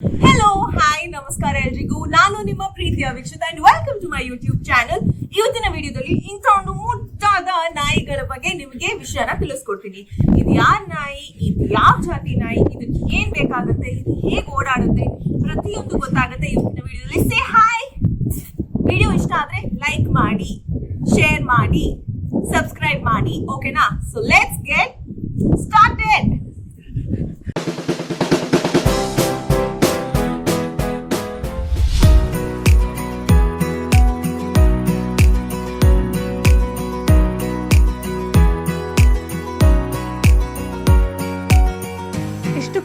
Hello hi ನಮಸ್ಕಾರ ಎಲ್ರಿಗೂ. ನಾನು ನಿಮ್ಮ ಪ್ರೀತಿಯ Vikshitha and welcome to my YouTube channel. ಇವತ್ತಿನ ವಿಡಿಯೋದಲ್ಲಿ ಇಂಥ ಒಂದು ಮುದ್ದಾದ ನಾಯಿಗಳ ಬಗ್ಗೆ ನಿಮಗೆ ವಿಷಯನ ತಿಳಿಸ್ಕೊಡ್ತೀನಿ. ಇದು ಯಾರ ನಾಯಿ, ಇದು ಯಾವ ಜಾತಿ ನಾಯಿ, ಇದಕ್ಕೆ ಏನ್ ಬೇಕಾಗುತ್ತೆ, ಇದು ಹೇಗೆ ಓಡಾಡುತ್ತೆ, ಪ್ರತಿಯೊಂದು ಗೊತ್ತಾಗುತ್ತೆ ಇವತ್ತಿನ ವಿಡಿಯೋದಲ್ಲಿ. Say hi. ವಿಡಿಯೋ ಇಷ್ಟ ಆದ್ರೆ ಲೈಕ್ ಮಾಡಿ, ಶೇರ್ ಮಾಡಿ, ಸಬ್ಸ್ಕ್ರೈಬ್ ಮಾಡಿ, ಓಕೆನಾ? So let's get started.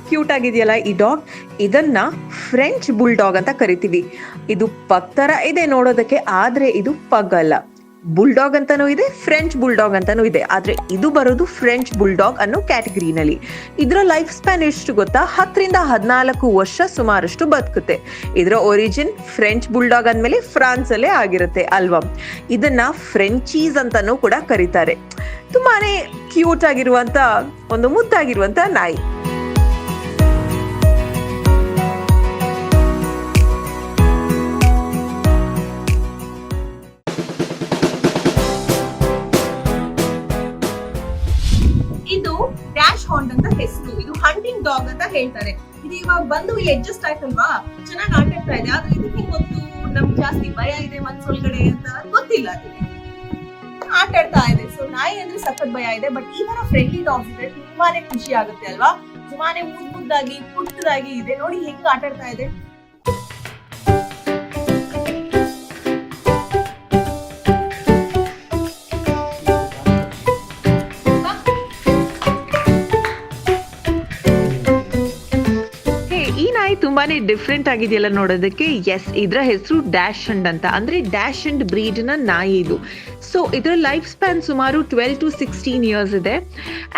Cute ಆಗಿದೆಯಲ್ಲ ಈ ಡಾಗ್. ಇದನ್ನ ಫ್ರೆಂಚ್ ಬುಲ್ಡಾಗ್ ಅಂತ ಕರಿತೀವಿ. ಇದು ಪಗ್ ತರ ಇದೆ ನೋಡೋದಕ್ಕೆ, ಆದ್ರೆ ಇದು ಪಗ್ ಅಲ್ಲ. ಬುಲ್ಡಾಗ್ ಅಂತಾನೂ ಇದೆ, ಫ್ರೆಂಚ್ ಬುಲ್ಡಾಗ್ ಅಂತಾನೂ ಇದೆ. ಆದ್ರೆ ಇದು ಬರೋದು ಫ್ರೆಂಚ್ ಬುಲ್ಡಾಗ್ ಅನ್ನೋ ಕ್ಯಾಟಗರಿನಲ್ಲಿ. ಇದರ ಲೈಫ್ ಸ್ಪ್ಯಾನ್ ಎಷ್ಟು ಗೊತ್ತಾ? 10 ರಿಂದ 14 ವರ್ಷ ಸುಮಾರಷ್ಟು ಬದುಕುತ್ತೆ. ಇದರ ಒರಿಜಿನ್ ಫ್ರೆಂಚ್ ಬುಲ್ಡಾಗ್ ಅಂದ್ಮೇಲೆ ಫ್ರಾನ್ಸ್ ಅಲ್ಲೇ ಆಗಿರುತ್ತೆ ಅಲ್ವಾ? ಇದನ್ನ ಫ್ರೆಂಚೀಸ್ ಅಂತಾನೂ ಕೂಡ ಕರೀತಾರೆ. ತುಂಬಾನೇ ಕ್ಯೂಟ್ ಆಗಿರುವಂತ ಒಂದು ಮುದ್ದಾಗಿರುವಂತ ನಾಯಿ. ಇದು ಡ್ಯಾಶ್ ಹೌಂಡ್ ಅಂತ ಹೆಸರು. ಇದು ಹಂಟಿಂಗ್ ಡಾಗ್ ಅಂತ ಹೇಳ್ತಾರೆ. ಇದು ಇವಾಗ ಬಂದು ಇಲ್ಲಿ ಅಡ್ಜಸ್ಟ್ ಆಯ್ತಲ್ವಾ, ಚೆನ್ನಾಗಿ ಆಟ ಆಡ್ತಾ ಇದೆ. ಆದ್ರೆ ಇದಕ್ಕೆ ಗೊತ್ತು ನಮ್ಗೆ ಜಾಸ್ತಿ ಭಯ ಇದೆ ಮನ್ಸೊಳಗಡೆ ಅಂತ ಗೊತ್ತಿಲ್ಲ. ಅದಕ್ಕೆ ಆಟ ಆಡ್ತಾ ಇದೆ. ಸೊ ನಾಯಿ ಅಂದ್ರೆ ಸಖತ್ ಭಯ ಇದೆ. ಬಟ್ ಈ ತರ ಫ್ರೆಂಡ್ಲಿ ಡಾಗ್ಸ್ ಇದ್ರೆ ತುಂಬಾನೇ ಖುಷಿ ಆಗುತ್ತೆ ಅಲ್ವಾ? ತುಂಬಾನೇ ಮುದ್ದಾಗಿ ಪುಟ್ಟದಾಗಿ ಇದೆ. ನೋಡಿ ಹೆಂಗ್ ಆಟ ಆಡ್ತಾ ಇದೆ. ತುಂಬಾನೇ ಡಿಫ್ರೆಂಟ್ ಆಗಿದೆಯಲ್ಲ ನೋಡೋದಕ್ಕೆ. ಎಸ್, ಇದ್ರ ಹೆಸರು ಡ್ಯಾಶ್ ಅಂಡ್ ಅಂತ, ಅಂದ್ರೆ ಡ್ಯಾಶ್ ಅಂಡ್ ಬ್ರೀಡ್ ನ ನಾಯಿ ಇದು. ಸೊ ಇದರ ಲೈಫ್ ಸ್ಪ್ಯಾನ್ ಸುಮಾರು 12 to 16 ಇಯರ್ಸ್ ಇದೆ.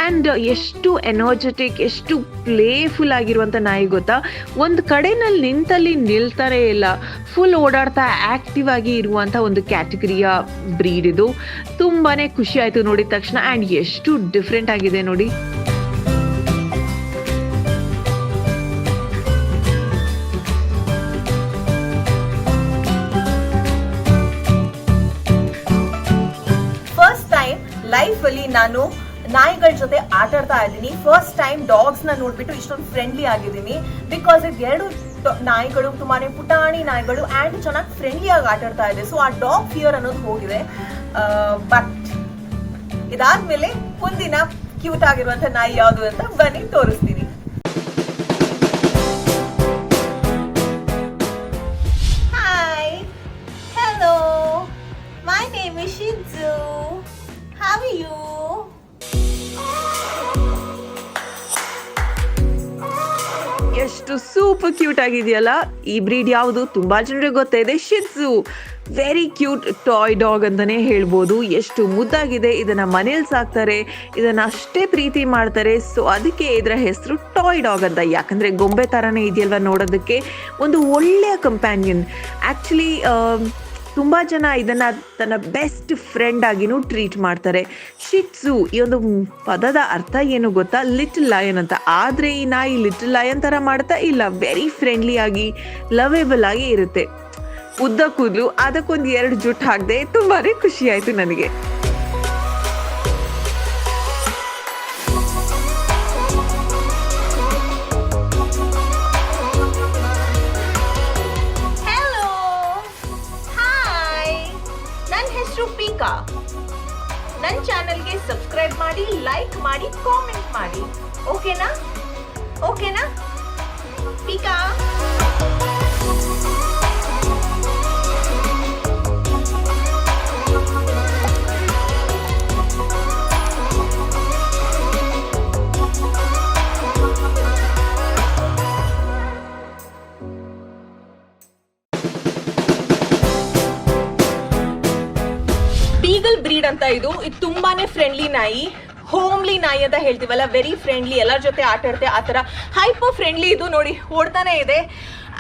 ಅಂಡ್ ಎಷ್ಟು ಎನರ್ಜೆಟಿಕ್, ಎಷ್ಟು ಪ್ಲೇಫುಲ್ ಆಗಿರುವಂತ ನಾಯಿ ಗೊತ್ತಾ? ಒಂದು ಕಡೆನಲ್ಲಿ ನಿಂತಲ್ಲಿ ನಿಲ್ತಾನೆ ಇಲ್ಲ, ಫುಲ್ ಓಡಾಡ್ತಾ ಆಕ್ಟಿವ್ ಆಗಿ ಇರುವಂತ ಒಂದು ಕ್ಯಾಟಗರಿಯ ಬ್ರೀಡ್ ಇದು. ತುಂಬಾನೇ ಖುಷಿ ಆಯ್ತು ನೋಡಿದ ತಕ್ಷಣ. ಅಂಡ್ ಎಷ್ಟು ಡಿಫ್ರೆಂಟ್ ಆಗಿದೆ ನೋಡಿ. ಲೈಫ್ ಅಲ್ಲಿ ನಾನು ನಾಯಿಗಳ ಜೊತೆ ಆಟ ಆಡ್ತಾ ಇದ್ದೀನಿ. ಫಸ್ಟ್ ಟೈಮ್ ಡಾಗ್ಸ್ ನ ನೋಡ್ಬಿಟ್ಟು ಇಷ್ಟೊಂದು ಫ್ರೆಂಡ್ಲಿ ಆಗಿದ್ದೀನಿ. ಬಿಕಾಸ್ ಇದು ಎರಡು ನಾಯಿಗಳು ತುಂಬಾನೇ ಪುಟಾಣಿ ನಾಯಿಗಳು ಅಂಡ್ ಚೆನ್ನಾಗಿ ಫ್ರೆಂಡ್ಲಿ ಆಗಿ ಆಟ ಆಡ್ತಾ ಇದೆ. ಸೊ ಆ ಡಾಗ್ ಫಿಯರ್ ಅನ್ನೋದು ಹೋಗಿದೆ. ಬಟ್ ಇದಾದ್ಮೇಲೆ ಮುಂದಿನ ಕ್ಯೂಟ್ ಆಗಿರುವಂತ ನಾಯಿ ಯಾವುದು ಅಂತ ಬನ್ನಿ ತೋರಿಸ್ತೀನಿ. Hi, hello, my name is Shiju. How are you? ಎಷ್ಟು ಸೂಪರ್ ಕ್ಯೂಟ್ ಆಗಿದೆಯಲ್ಲ. ಈ ಬ್ರೀಡ್ ಯಾವುದು ತುಂಬಾ ಜನರಿಗೆ ಗೊತ್ತೇ ಇದೆ, shih tzu. Very cute toy dog ಅಂತಾನೆ ಹೇಳ್ಬೋದು. ಎಷ್ಟು ಮುದ್ದಾಗಿದೆ. ಇದನ್ನ ಮನೇಲಿ ಸಾಕ್ತಾರೆ, ಇದನ್ನ ಅಷ್ಟೇ ಪ್ರೀತಿ ಮಾಡ್ತಾರೆ. ಸೊ ಅದಕ್ಕೆ ಇದರ ಹೆಸರು ಟಾಯ್ ಡಾಗ್ ಅಂತ. ಯಾಕಂದ್ರೆ ಗೊಂಬೆ ತರಾನೇ ಇದೆಯಲ್ವಾ ನೋಡೋದಕ್ಕೆ. ಒಂದು ಒಳ್ಳೆಯ ಕಂಪ್ಯಾನಿಯನ್. ಆಕ್ಚುಲಿ ತುಂಬ ಜನ ಇದನ್ನು ತನ್ನ ಬೆಸ್ಟ್ ಫ್ರೆಂಡ್ ಆಗಿನೂ ಟ್ರೀಟ್ ಮಾಡ್ತಾರೆ. ಶಿಟ್ಸು ಈ ಒಂದು ಪದದ ಅರ್ಥ ಏನು ಗೊತ್ತಾ? ಲಿಟಲ್ ಲಯನ್ ಅಂತ. ಆದರೆ ಈ ನಾಯಿ ಲಿಟಲ್ ಲಯನ್ ಥರ ಮಾಡ್ತಾ ಇಲ್ಲ, ವೆರಿ ಫ್ರೆಂಡ್ಲಿ ಆಗಿ ಲವೇಬಲ್ ಆಗಿ ಇರುತ್ತೆ. ಉದ್ದ ಕೂದಲು, ಅದಕ್ಕೊಂದು 2 ಜುಟ್ಟು ಹಾಕಿದೆ. ತುಂಬಾ ಖುಷಿ ಆಯಿತು ನನಗೆ. ಪೀಕಾ. ನನ್ನ ಚಾನಲ್ಗೆ ಸಬ್ಸ್ಕ್ರೈಬ್ ಮಾಡಿ, ಲೈಕ್ ಮಾಡಿ, ಕಾಮೆಂಟ್ ಮಾಡಿ. ಓಕೆನಾ? ಓಕೆನಾ ಪೀಕಾ? ಬೀಗಲ್ ಬ್ರೀಡ್ ಅಂತ. ಇದು ತುಂಬಾನೇ ಫ್ರೆಂಡ್ಲಿ ನಾಯಿ, ಹೋಮ್ಲಿ ನಾಯಿ ಅಂತ ಹೇಳ್ತೀವಲ್ಲ, ವೆರಿ ಫ್ರೆಂಡ್ಲಿ, ಎಲ್ಲರ ಜೊತೆ ಆಟ ಆಡ್ತೆ ಆ ಥರ. ಹೈಪರ್ ಫ್ರೆಂಡ್ಲಿ ಇದು. ನೋಡಿ ಓಡ್ತಾನೆ ಇದೆ.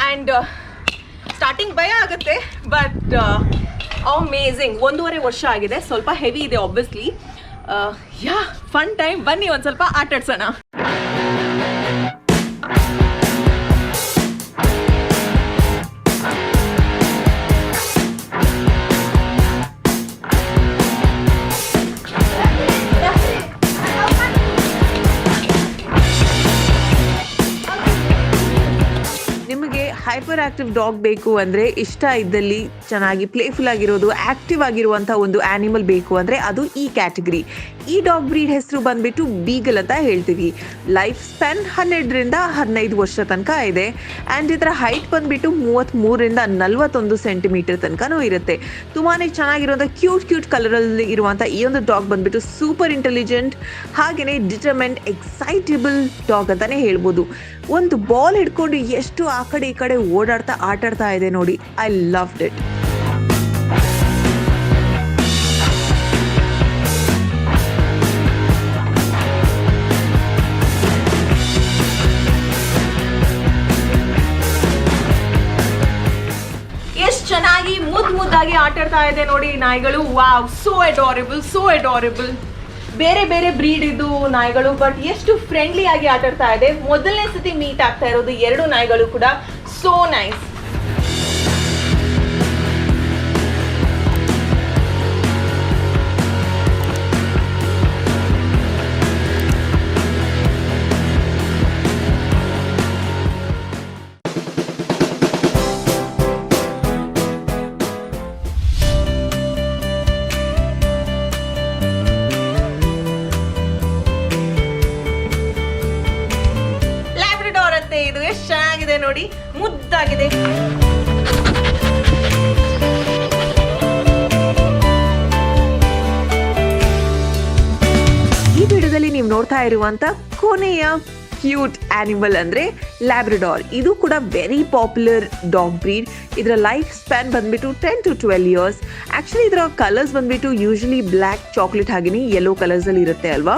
ಆ್ಯಂಡ್ ಸ್ಟಾರ್ಟಿಂಗ್ ಭಯ ಆಗುತ್ತೆ, ಬಟ್ ಅಮೇಝಿಂಗ್. 1.5 ವರ್ಷ ಆಗಿದೆ. ಸ್ವಲ್ಪ ಹೆವಿ ಇದೆ ಆಬ್ವಿಯಸ್ಲಿ. ಯಾ ಫನ್ ಟೈಮ್. ಬನ್ನಿ ಒಂದು ಸ್ವಲ್ಪ ಆಟ ಆಡ್ಸೋಣ. ಹೈಪರ್ ಆಕ್ಟಿವ್ ಡಾಗ್ ಬೇಕು ಅಂದರೆ, ಇಷ್ಟ ಇದ್ದಲ್ಲಿ ಚೆನ್ನಾಗಿ ಪ್ಲೇಫುಲ್ ಆಗಿರೋದು, ಆಕ್ಟಿವ್ ಆಗಿರುವಂಥ ಒಂದು ಆ್ಯನಿಮಲ್ ಬೇಕು ಅಂದರೆ ಅದು ಈ ಕ್ಯಾಟಗರಿ. ಈ ಡಾಗ್ ಬ್ರೀಡ್ ಹೆಸರು ಬಂದ್ಬಿಟ್ಟು ಬೀಗಲ್ ಅಂತ ಹೇಳ್ತೀವಿ. ಲೈಫ್ ಸ್ಪ್ಯಾನ್ 12ರಿಂದ 15 ವರ್ಷ ತನಕ ಇದೆ. ಆ್ಯಂಡ್ ಇದರ ಹೈಟ್ ಬಂದ್ಬಿಟ್ಟು 33ರಿಂದ 41 ಸೆಂಟಿಮೀಟರ್ ತನಕನೂ ಇರುತ್ತೆ. ತುಂಬಾ ಚೆನ್ನಾಗಿರುವಂಥ ಕ್ಯೂಟ್ ಕಲರಲ್ಲಿ ಇರುವಂಥ ಈ ಒಂದು ಡಾಗ್ ಬಂದ್ಬಿಟ್ಟು ಸೂಪರ್ ಇಂಟೆಲಿಜೆಂಟ್, ಹಾಗೆಯೇ ಡಿಟರ್ಮೆಂಟ್, ಎಕ್ಸೈಟಬಲ್ ಡಾಗ್ ಅಂತಾನೆ ಹೇಳ್ಬೋದು. ಒಂದು ಬಾಲ್ ಹಿಡ್ಕೊಂಡು ಎಷ್ಟು ಆ ಕಡೆ ಈ ಕಡೆ ಆಟಾಡ್ತಾ ಇದೆ ನೋಡಿ. I loved it. ಎಷ್ಟು ಚೆನ್ನಾಗಿ ಮುದ್ದಾಗಿ ಆಟಾಡ್ತಾ ಇದೆ ನೋಡಿ ನಾಯಿಗಳು. Wow, so adorable. ಬೇರೆ ಬೇರೆ ಬ್ರೀಡ್ ಇದು ನಾಯಿಗಳು, ಬಟ್ ಎಷ್ಟು ಫ್ರೆಂಡ್ಲಿ ಆಗಿ ಆಟಾಡ್ತಾ ಇದೆ. ಮೊದಲನೇ ಸತಿ ಮೀಟ್ ಆಗ್ತಾ ಇರೋದು 2 ನಾಯಿಗಳು ಕೂಡ. So nice. ಇದು ಎಷ್ಟು ಚೆನ್ನಾಗಿದೆ ನೋಡಿ, ಮುದ್ದಾಗಿದೆ. ಈ ವಿಡಿಯೋದಲ್ಲಿ ನೀವು ನೋಡ್ತಾ ಇರುವಂತ ಕೊನೆಯ ಕ್ಯೂಟ್ ಆನಿಮಲ್ ಅಂದ್ರೆ ಲ್ಯಾಬ್ರಡಾರ್. ಇದು ಕೂಡ ವೆರಿ ಪಾಪ್ಯುಲರ್ ಡಾಗ್ ಬ್ರೀಡ್. ಇದರ ಲೈಫ್ ಸ್ಪ್ಯಾನ್ ಬಂದ್ಬಿಟ್ಟು 10 to 12 years. ಆಕ್ಚುಲಿ ಇದರ ಕಲರ್ಸ್ ಬಂದ್ಬಿಟ್ಟು ಯೂಶಲಿ ಬ್ಲ್ಯಾಕ್, ಚಾಕ್ಲೇಟ್ ಹಾಗೆಯೇ ಯೆಲ್ಲೋ ಕಲರ್ಸ್ ಅಲ್ಲಿ ಇರುತ್ತೆ ಅಲ್ವಾ.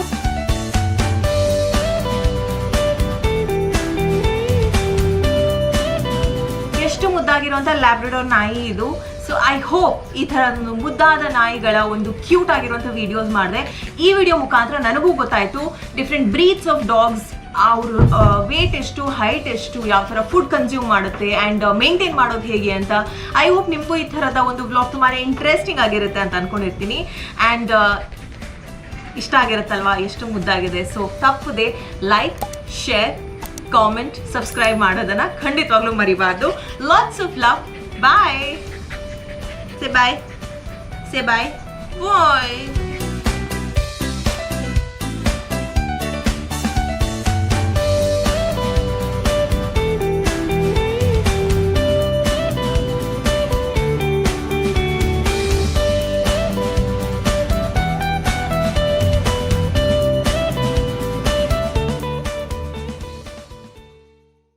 ಎಷ್ಟು ಮುದ್ದಾಗಿರುವಂತ ಲ್ಯಾಬ್ರಡಾರ್ ನಾಯಿ ಇದು. ಸೊ ಐ ಹೋಪ್ ಈ ತರ ಒಂದು ಮುದ್ದಾದ ನಾಯಿಗಳ ಒಂದು ಕ್ಯೂಟ್ ಆಗಿರುವಂತ ವಿಡಿಯೋಸ್ ಮಾಡಿದೆ. ಈ ವಿಡಿಯೋ ಮುಖಾಂತರ ನನಗೂ ಗೊತ್ತಾಯ್ತು ಡಿಫ್ರೆಂಟ್ ಬ್ರೀಡ್ಸ್ ಆಫ್ ಡಾಗ್ಸ್, ಅವ್ರ ವೇಟ್ ಎಷ್ಟು, ಹೈಟ್ ಎಷ್ಟು, ಯಾವ ಥರ ಫುಡ್ ಕನ್ಸ್ಯೂಮ್ ಮಾಡುತ್ತೆ ಆ್ಯಂಡ್ ಮೇಂಟೈನ್ ಮಾಡೋದು ಹೇಗೆ ಅಂತ. ಐ ಹೋಪ್ ನಿಮಗೂ ಈ ಥರದ ಒಂದು ಬ್ಲಾಗ್ ತುಂಬಾ ಇಂಟ್ರೆಸ್ಟಿಂಗ್ ಆಗಿರುತ್ತೆ ಅಂತ ಅನ್ಕೊಂಡಿರ್ತೀನಿ. ಆ್ಯಂಡ್ ಇಷ್ಟ ಆಗಿರುತ್ತಲ್ವಾ, ಎಷ್ಟು ಮುದ್ದಾಗಿದೆ. ಸೊ ತಪ್ಪದೆ ಲೈಕ್, ಶೇರ್, ಕಾಮೆಂಟ್, ಸಬ್ಸ್ಕ್ರೈಬ್ ಮಾಡೋದನ್ನ ಖಂಡಿತವಾಗ್ಲೂ ಮರಿಬಾರ್ದು. Lots of love. Bye. Say bye. Say bye. Bye.